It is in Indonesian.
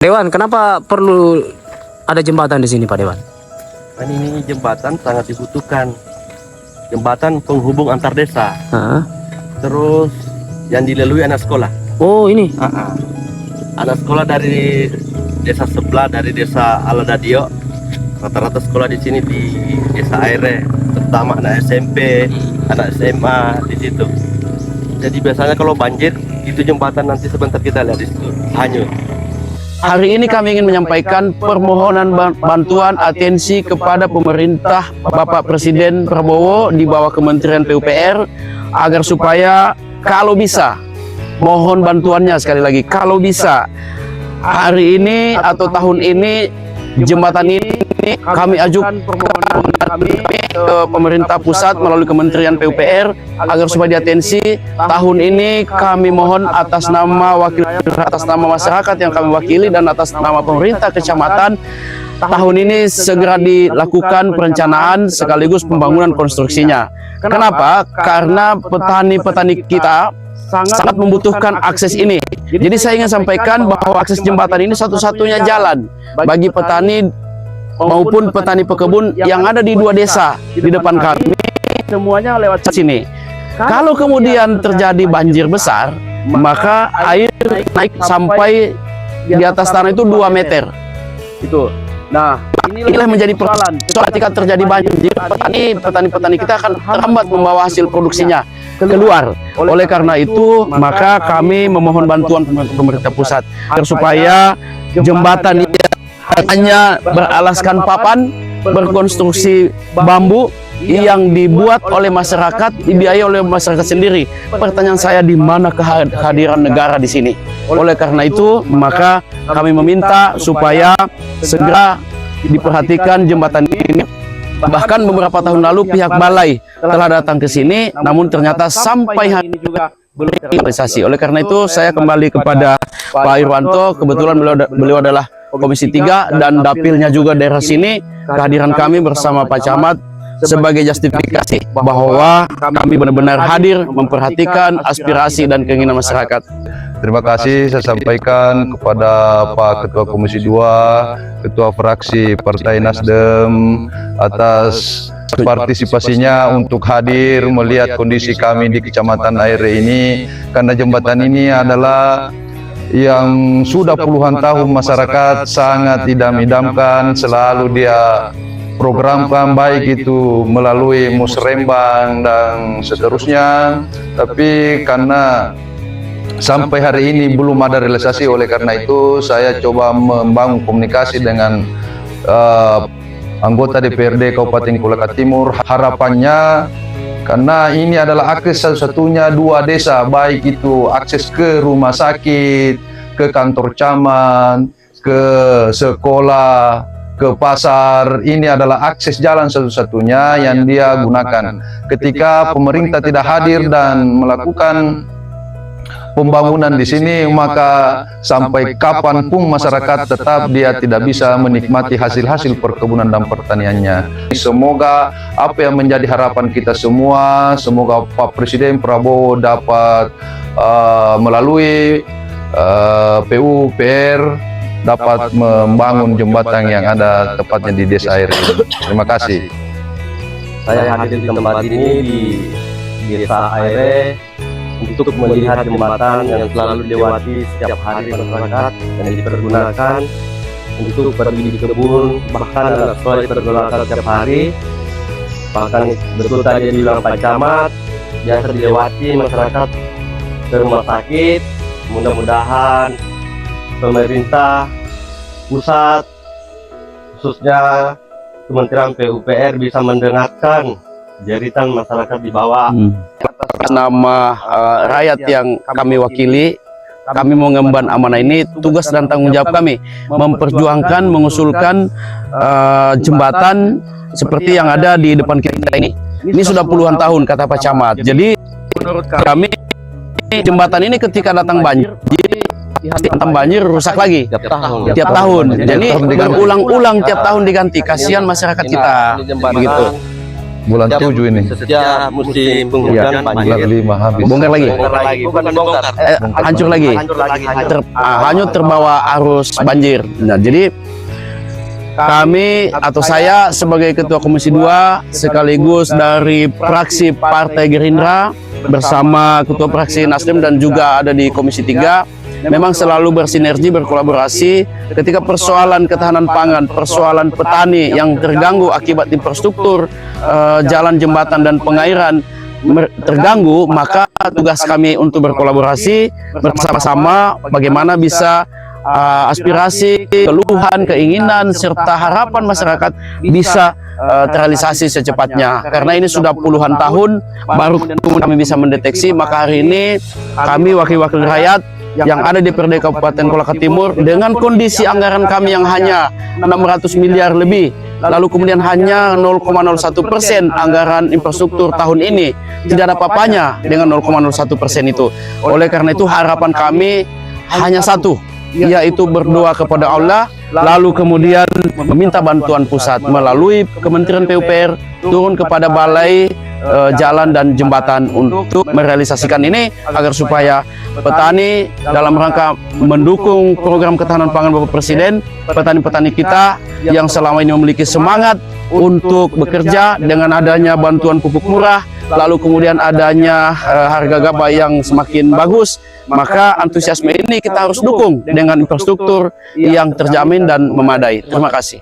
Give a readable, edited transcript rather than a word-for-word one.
Dewan, kenapa perlu ada jembatan di sini, Pak Dewan? Dan ini jembatan sangat dibutuhkan. Jembatan penghubung antar desa. Hah? Terus yang dilalui anak sekolah. Oh, ini. Anak sekolah dari desa sebelah, dari desa Aladadio. Rata-rata sekolah di sini di desa Aire, terutama anak SMP, anak SMA di situ. Jadi biasanya kalau banjir, itu jembatan nanti sebentar kita lihat di situ hanyut. Hari ini kami ingin menyampaikan permohonan bantuan atensi kepada pemerintah Bapak Presiden Prabowo di bawah Kementerian PUPR agar supaya kalau bisa, mohon bantuannya sekali lagi, kalau bisa hari ini atau tahun ini jembatan ini kami ajukan permohonan kami ke pemerintah pusat melalui Kementerian PUPR agar supaya diatensi. Tahun ini kami mohon atas nama masyarakat yang kami wakili dan atas nama pemerintah kecamatan, tahun ini segera dilakukan perencanaan sekaligus pembangunan konstruksinya. Kenapa? Karena petani-petani kita sangat membutuhkan akses ini. Jadi saya ingin sampaikan bahwa akses jembatan ini satu-satunya jalan bagi petani maupun petani pekebun yang ada di dua desa di depan kami, semuanya lewat sini. Kalau kemudian terjadi banjir besar, maka air naik sampai di atas tanah itu 2 meter. Itu. Nah, inilah menjadi persoalan. Ketika terjadi banjir, petani-petani kita akan terhambat membawa hasil produksinya keluar. Oleh karena itu, maka kami memohon bantuan pemerintah pusat agar supaya jembatan ini hanya beralaskan papan, berkonstruksi bambu yang dibuat oleh masyarakat, dibiayai oleh masyarakat sendiri. Pertanyaan saya, di mana kehadiran negara di sini? Oleh karena itu, maka kami meminta supaya segera diperhatikan jembatan ini. Bahkan beberapa tahun lalu pihak balai telah datang ke sini, namun ternyata sampai hari ini juga belum terrealisasi. Oleh karena itu, saya kembali kepada Pak Irwanto. Kebetulan beliau adalah Komisi 3 dan dapilnya juga daerah sini. Kehadiran kami bersama Pak Camat sebagai justifikasi bahwa kami benar-benar hadir memperhatikan aspirasi dan keinginan masyarakat. Terima kasih saya sampaikan kepada Pak Ketua Komisi 2, Ketua Fraksi Partai Nasdem atas partisipasinya untuk hadir melihat kondisi kami di Kecamatan Aire ini, karena jembatan ini adalah yang sudah puluhan tahun masyarakat sangat idam-idamkan, selalu dia programkan baik itu melalui musrembang dan seterusnya, tapi karena sampai hari ini belum ada realisasi. Oleh karena itu saya coba membangun komunikasi dengan anggota DPRD Kabupaten Kolaka Timur. Harapannya, karena ini adalah akses satu-satunya 2 desa, baik itu akses ke rumah sakit, ke kantor camat, ke sekolah, ke pasar. Ini adalah akses jalan satu-satunya yang dia gunakan. Ketika pemerintah tidak hadir dan melakukan pembangunan di sini, maka sampai kapanpun masyarakat tetap dia tidak bisa menikmati hasil-hasil perkebunan dan pertaniannya. Semoga apa yang menjadi harapan kita semua, semoga Pak Presiden Prabowo dapat melalui PUPR dapat membangun jembatan yang ada tepatnya di desa Aire ini. Terima kasih. Saya hadir di tempat ini di desa Aire untuk melihat jembatan yang selalu dilewati setiap hari masyarakat dan dipergunakan untuk pergi di kebun, bahkan anak sekolah dipergunakan setiap hari. Bahkan betul tadi bilang Pak Camat, biasa dilewati masyarakat ke rumah sakit. Mudah-mudahan pemerintah pusat, khususnya Kementerian PUPR, bisa mendengarkan jeritan masyarakat di bawah. Atas nama rakyat yang kami wakili, kami mengemban amanah ini. Tugas dan tanggung jawab kami memperjuangkan, mengusulkan jembatan seperti yang ada di depan kita ini. Ini sudah puluhan tahun, kata Pak Camat. Jadi menurut kami jembatan ini ketika datang banjir rusak lagi tiap tahun. Jadi berulang-ulang tiap tahun diganti. Kasihan masyarakat kita begitu. Bulan 7 ini. Setiap musim penghujan Bulan banjir. 5 habis. Bongkar lagi. Bongkar lagi, bukan bongkar. Hancur lagi. Hancur lagi. Hanyut terbawa arus banjir. Nah, jadi kami atau saya sebagai Ketua Komisi 2 sekaligus dari fraksi Partai Gerindra bersama Ketua Fraksi Nasdem dan juga ada di Komisi 3 memang selalu bersinergi, berkolaborasi ketika persoalan ketahanan pangan, persoalan petani yang terganggu akibat infrastruktur, jalan, jembatan, dan pengairan terganggu, maka tugas kami untuk berkolaborasi bersama-sama bagaimana bisa aspirasi, keluhan, keinginan, serta harapan masyarakat bisa terrealisasi secepatnya. Karena ini sudah puluhan tahun baru kami bisa mendeteksi, maka hari ini kami wakil-wakil rakyat yang ada di PRD Kabupaten Kolaka Timur dengan kondisi anggaran kami yang hanya 600 miliar lebih, lalu kemudian hanya 0,01% anggaran infrastruktur tahun ini, tidak ada apa-apanya dengan 0,01% itu. Oleh karena itu harapan kami hanya satu, yaitu berdoa kepada Allah, lalu kemudian meminta bantuan pusat melalui Kementerian PUPR turun kepada Balai Jalan dan Jembatan untuk merealisasikan ini agar supaya petani dalam rangka mendukung program ketahanan pangan Bapak Presiden, petani-petani kita yang selama ini memiliki semangat untuk bekerja dengan adanya bantuan pupuk murah, lalu kemudian adanya harga gabah yang semakin bagus, maka antusiasme ini kita harus dukung dengan infrastruktur yang terjamin dan memadai. Terima kasih.